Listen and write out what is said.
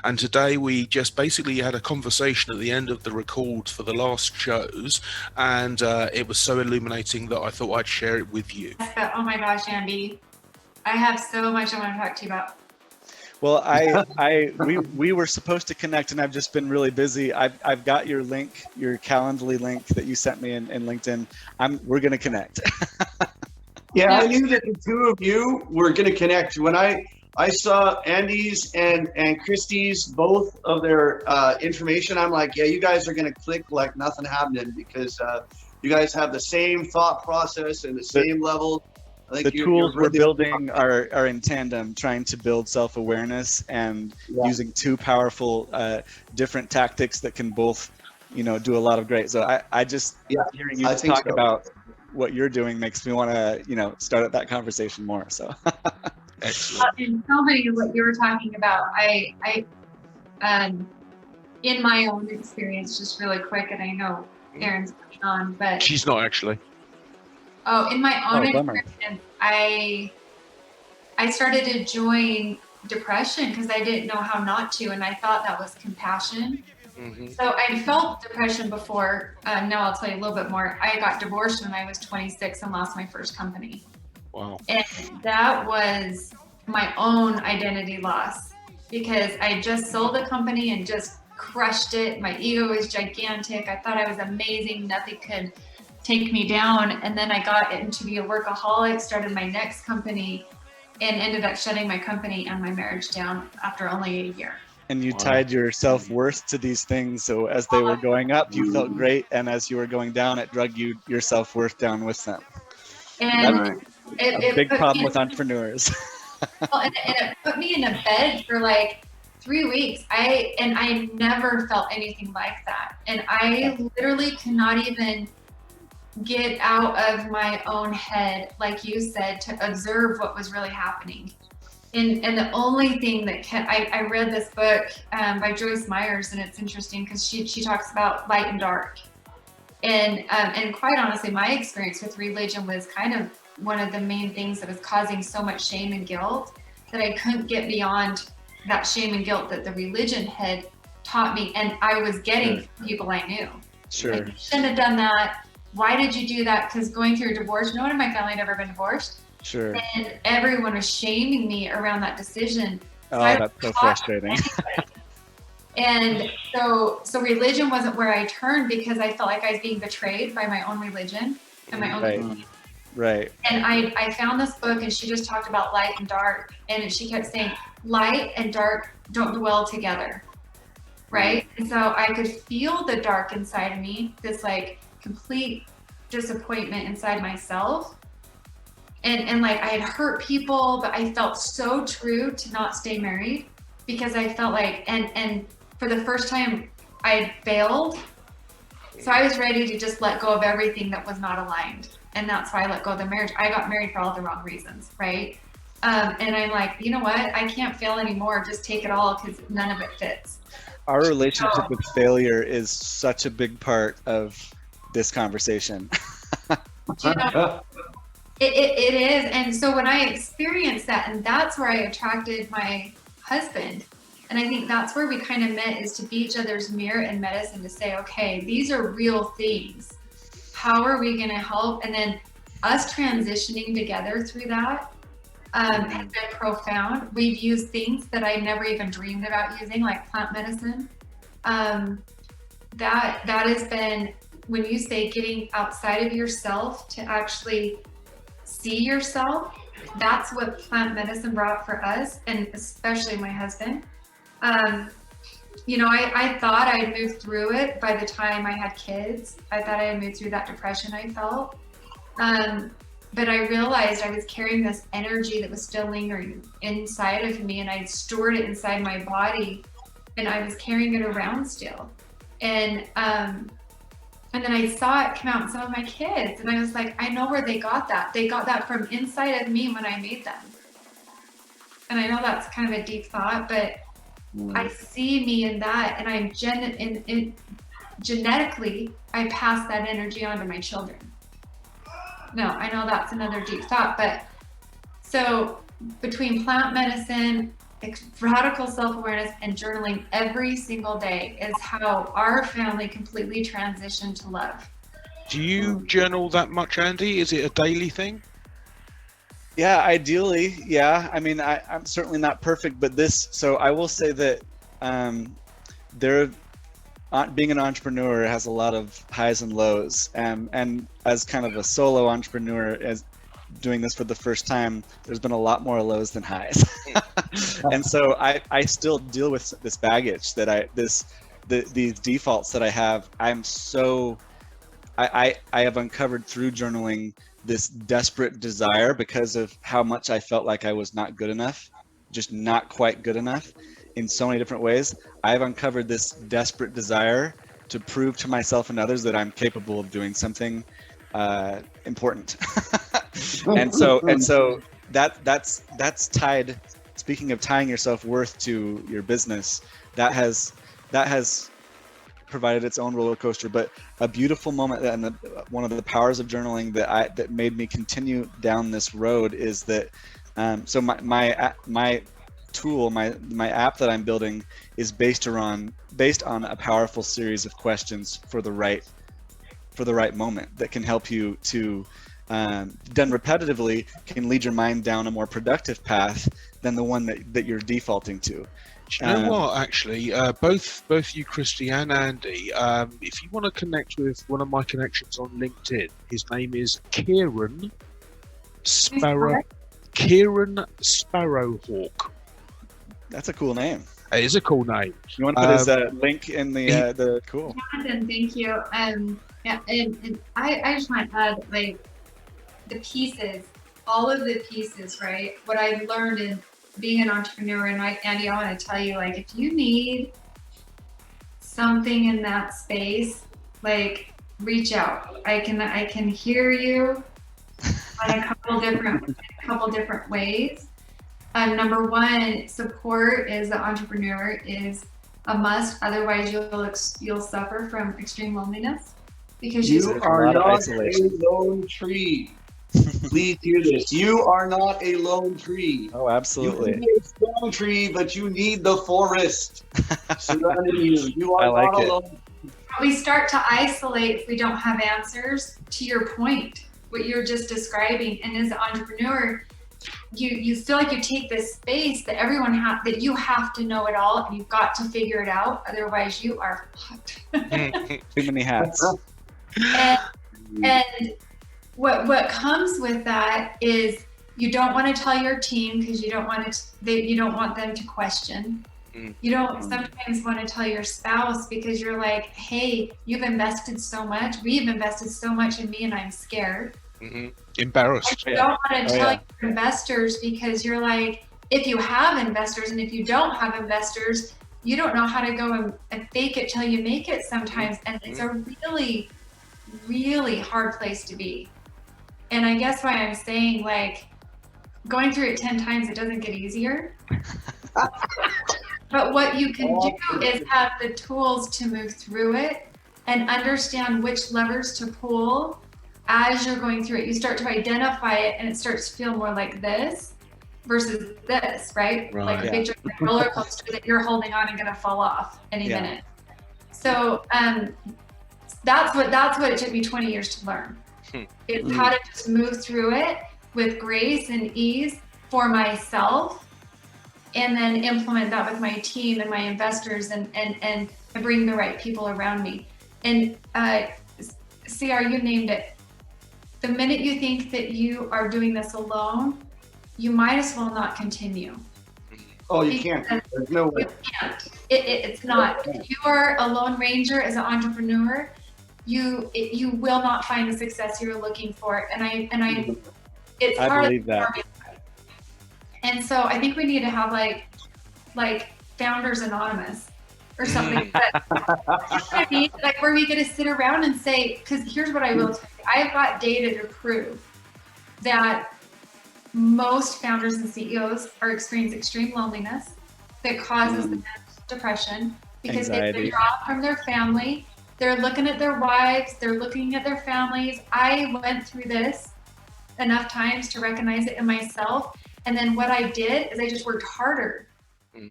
And today we just basically had a conversation at the end of the records for the last shows, and it was so illuminating that I thought I'd share it with you. But oh my gosh, Andy, I have so much I want to talk to you about. Well, we were supposed to connect, and I've just been really busy. I've got your link, your Calendly link that you sent me in LinkedIn. We're gonna connect. Yeah, I knew that the two of you were gonna connect. When I saw Andy's and Christie's, both of their information, I'm like, yeah, you guys are gonna click like nothing happening, because you guys have the same thought process and the same level. I think the tools we're building are in tandem, trying to build self-awareness and using two powerful different tactics that can both, do a lot of great. So I just hearing you talk about what you're doing makes me want to, start up that conversation more. So Excellent. And so many of what you were talking about, I in my own experience, just really quick, and I know Erin's on, but She's not actually. Oh, in my own bummer. experience, I started to join depression because I didn't know how not to, and I thought that was compassion. Mm-hmm. So I felt depression before. Now I'll tell you a little bit more. I got divorced when I was 26 and lost my first company. Wow. And that was my own identity loss, because I just sold the company and just crushed it. My ego was gigantic. I thought I was amazing. Nothing could take me down. And then I got into be a workaholic, started my next company, and ended up shutting my company and my marriage down after only a year. And you tied your self-worth to these things, so as they were going up, you felt great, and as you were going down, it drug your self-worth down with them. And a big problem with entrepreneurs. Well, and it put me in a bed for like 3 weeks. I never felt anything like that. And I literally could not even get out of my own head, like you said, to observe what was really happening. And the only thing that I read this book by Joyce Myers, and it's interesting because she talks about light and dark. And quite honestly, my experience with religion was kind of one of the main things that was causing so much shame and guilt, that I couldn't get beyond that shame and guilt that the religion had taught me, and I was getting from people I knew. Sure. Like, you shouldn't have done that. Why did you do that? Because going through a divorce, no one in my family had ever been divorced. Sure. And everyone was shaming me around that decision. So that's so frustrating. And so religion wasn't where I turned, because I felt like I was being betrayed by my own religion and my own community. Right. And I found this book, and she just talked about light and dark, and she kept saying light and dark don't dwell together, right? And so I could feel the dark inside of me, this like complete disappointment inside myself, and like I had hurt people, but I felt so true to not stay married, because I felt like and for the first time I had failed, so I was ready to just let go of everything that was not aligned. And that's why I let go of the marriage. I got married for all the wrong reasons, right? And I'm like, you know what? I can't fail anymore. Just take it all, because none of it fits. Our relationship with failure is such a big part of this conversation. You know, it is. And so when I experienced that, and that's where I attracted my husband. And I think that's where we kind of met, is to be each other's mirror and medicine, to say, okay, these are real things. How are we going to help? And then us transitioning together through that has been profound. We've used things that I never even dreamed about using, like plant medicine. That has been, when you say getting outside of yourself to actually see yourself, that's what plant medicine brought for us, and especially my husband. You know, I thought I'd moved through it by the time I had kids. I thought I had moved through that depression I felt. But I realized I was carrying this energy that was still lingering inside of me, and I'd stored it inside my body, and I was carrying it around still. And then I saw it come out in some of my kids, and I was like, I know where they got that. They got that from inside of me when I made them. And I know that's kind of a deep thought, but I see me in that, and I'm genetically, I pass that energy on to my children. No, I know that's another deep thought, but so between plant medicine, radical self-awareness and journaling every single day is how our family completely transitioned to love. Do you journal that much, Andy? Is it a daily thing? Yeah, ideally, yeah. I mean, I'm certainly not perfect, but so I will say that being an entrepreneur has a lot of highs and lows, and as kind of a solo entrepreneur, as doing this for the first time, there's been a lot more lows than highs. And so I still deal with this baggage that these defaults that I have. I have uncovered through journaling this desperate desire, because of how much I felt like I was not good enough, just not quite good enough in so many different ways. I've uncovered this desperate desire to prove to myself and others that I'm capable of doing something important. and so that's tied. Speaking of tying your self-worth to your business, that has provided its own roller coaster, but a beautiful moment, and one of the powers of journaling that made me continue down this road is that so my tool, my app that I'm building is based on a powerful series of questions for the right moment that can help you to done repetitively, can lead your mind down a more productive path than the one that you're defaulting to. Do you know what, actually, both you, Christy, and Andy, if you want to connect with one of my connections on LinkedIn, his name is Kieran Sparrowhawk. That's a cool name. It is a cool name. You want to put his link in the cool? Jonathan, thank you. Yeah, and I just want to add, like, the pieces, all of the pieces, right? What I've learned in being an entrepreneur, and Andy, I want to tell you, like, if you need something in that space, like, reach out. I can hear you on a couple different ways. Number one, support as an entrepreneur is a must. Otherwise, you'll suffer from extreme loneliness, because you are not a lone tree. Please hear this. You are not a lone tree. Oh, absolutely. You need a strong tree, but you need the forest surrounding you. You are like not it. alone. We start to isolate if we don't have answers. To your point, what you're just describing, and as an entrepreneur, you feel like you take this space that that you have to know it all, and you've got to figure it out. Otherwise, you are fucked. Too many hats. And what comes with that is you don't want to tell your team, because you don't want them to question. You don't sometimes want to tell your spouse, because you're like, hey, you've invested so much. We've invested so much in me, and I'm scared. Embarrassed. You don't want to tell your investors, because you're like, if you have investors, and if you don't have investors, you don't know how to go and fake it till you make it sometimes. And it's a really, really hard place to be. And I guess why I'm saying, like, going through it 10 times, it doesn't get easier. But what you can do is have the tools to move through it and understand which levers to pull as you're going through it. You start to identify it, and it starts to feel more like this versus this, right? Like a big roller coaster that you're holding on and going to fall off any minute. So that's what it took me 20 years to learn. It's how to just move through it with grace and ease for myself, and then implement that with my team and my investors, and bring the right people around me. And CR, you named it. The minute you think that you are doing this alone, you might as well not continue. Oh, you can't. There's no way. You can't. It's not. If you are a lone ranger as an entrepreneur, you will not find the success you're looking for. And it's I hard. believe that. And so I think we need to have like Founders Anonymous or something. I mean, like, where we get to sit around and say, because here's what I will tell you. I've got data to prove that most founders and CEOs are experiencing extreme loneliness that causes them depression, because they've been dropped from their family. They're looking at their wives, they're looking at their families. I went through this enough times to recognize it in myself. And then what I did is I just worked harder Mm.